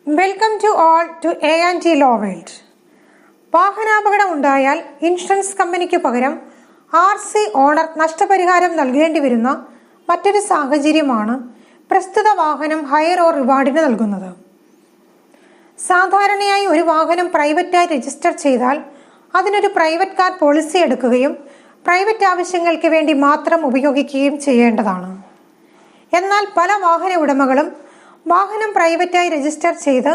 Welcome to all to A&T Law World. വാഹനാപകടം ഉണ്ടായാൽ insurance കമ്പനിക്ക് പകരം RC ഓണർ നഷ്ടപരിഹാരം നൽകേണ്ടി വരുന്ന മറ്റൊരു സാഹചര്യമാണ് പ്രസ്തുത വാഹനം ഹയർ ഓർ റിവാർഡിന് നൽകുന്നത്. സാധാരണയായി ഒരു വാഹനം പ്രൈവറ്റായി രജിസ്റ്റർ ചെയ്താൽ അതിനൊരു പ്രൈവറ്റ് കാർ പോളിസി എടുക്കുകയും പ്രൈവറ്റ് ആവശ്യങ്ങൾക്ക് വേണ്ടി മാത്രം ഉപയോഗിക്കുകയും ചെയ്യേണ്ടതാണ്. എന്നാൽ പല വാഹന ഉടമകളും വാഹനം പ്രൈവറ്റായി രജിസ്റ്റർ ചെയ്ത്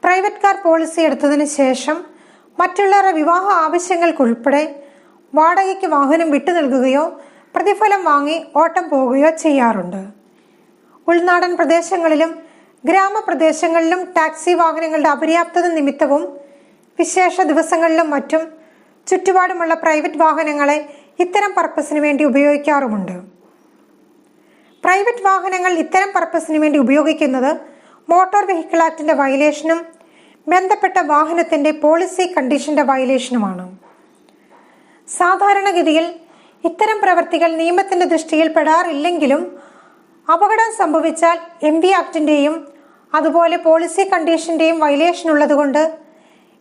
പ്രൈവറ്റ് കാർ പോളിസി എടുത്തതിന് ശേഷം മറ്റുള്ളവരുടെ വിവാഹ ആവശ്യങ്ങൾക്കുൾപ്പെടെ വാടകയ്ക്ക് വാഹനം വിട്ടു നൽകുകയോ പ്രതിഫലം വാങ്ങി ഓട്ടം പോവുകയോ ചെയ്യാറുണ്ട്. ഉൾനാടൻ പ്രദേശങ്ങളിലും ഗ്രാമപ്രദേശങ്ങളിലും ടാക്സി വാഹനങ്ങളുടെ അപര്യാപ്തത നിമിത്തവും വിശേഷ ദിവസങ്ങളിലും മറ്റും ചുറ്റുപാടുമുള്ള പ്രൈവറ്റ് വാഹനങ്ങളെ ഇത്തരം പർപ്പസിന് വേണ്ടി ഉപയോഗിക്കാറുമുണ്ട്. പ്രൈവറ്റ് വാഹനങ്ങൾ ഇത്തരം പർപ്പസിന് വേണ്ടി ഉപയോഗിക്കുന്നത് മോട്ടോർ വെഹിക്കിൾ ആക്ടിന്റെ വയലേഷനും ബന്ധപ്പെട്ട വാഹനത്തിന്റെ പോളിസി കണ്ടീഷന്റെ വയലേഷനുമാണ്. സാധാരണഗതിയിൽ ഇത്തരം പ്രവൃത്തികൾ നിയമത്തിന്റെ ദൃഷ്ടിയിൽ പെടാറില്ലെങ്കിലും അപകടം സംഭവിച്ചാൽ MV ആക്ടിന്റെയും അതുപോലെ പോളിസി കണ്ടീഷന്റെയും വയലേഷൻ ഉള്ളതുകൊണ്ട്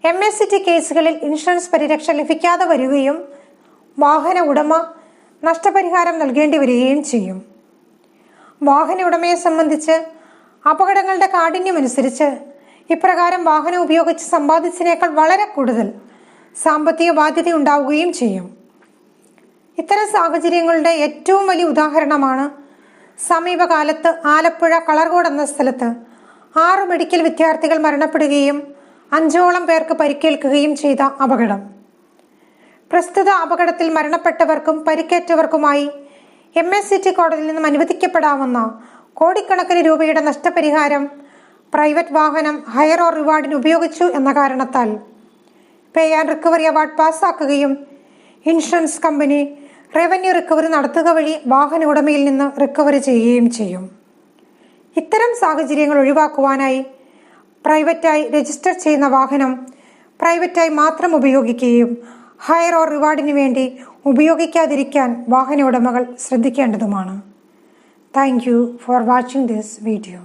MACT കേസുകളിൽ ഇൻഷുറൻസ് പരിരക്ഷ ലഭിക്കാതെ വരികയും വാഹന ഉടമ നഷ്ടപരിഹാരം നൽകേണ്ടി വരികയും ചെയ്യും. വാഹന ഉടമയെ സംബന്ധിച്ച് അപകടങ്ങളുടെ കാഠിന്യമനുസരിച്ച് ഇപ്രകാരം വാഹനം ഉപയോഗിച്ച് സമ്പാദിച്ചതിനേക്കാൾ വളരെ കൂടുതൽ സാമ്പത്തിക ബാധ്യത ഉണ്ടാവുകയും ചെയ്യും. ഇത്തരം സാഹചര്യങ്ങളുടെ ഏറ്റവും വലിയ ഉദാഹരണമാണ് സമീപകാലത്ത് ആലപ്പുഴ കളർകോട് എന്ന സ്ഥലത്ത് 6 മെഡിക്കൽ വിദ്യാർത്ഥികൾ മരണപ്പെടുകയും 5ഓളം പേർക്ക് പരിക്കേൽക്കുകയും ചെയ്ത അപകടം. പ്രസ്തുത അപകടത്തിൽ മരണപ്പെട്ടവർക്കും പരിക്കേറ്റവർക്കുമായി MACT കോടതിയിൽ നിന്നും അനുവദിക്കപ്പെടാവുന്ന കോടിക്കണക്കിന് രൂപയുടെ നഷ്ടപരിഹാരം പ്രൈവറ്റ് വാഹനം ഹയർ ഓർ റിവാർഡിന് ഉപയോഗിച്ചു എന്ന കാരണത്താൽ പേ ആൻഡ് റിക്കവറി അവാർഡ് പാസ്സാക്കുകയും ഇൻഷുറൻസ് കമ്പനി റവന്യൂ റിക്കവറി നടത്തുക വഴി വാഹന ഉടമയിൽ നിന്ന് റിക്കവറി ചെയ്യുകയും ചെയ്യും. ഇത്തരം സാഹചര്യങ്ങൾ ഒഴിവാക്കുവാനായി പ്രൈവറ്റായി രജിസ്റ്റർ ചെയ്യുന്ന വാഹനം പ്രൈവറ്റായി മാത്രം ഉപയോഗിക്കുകയും ഹയർ ഓർ റിവാർഡിന് വേണ്ടി ഉപയോഗിക്കാതിരിക്കാൻ വാഹന ഉടമകൾ ശ്രദ്ധിക്കേണ്ടതുമാണ്. Thank you for watching this video.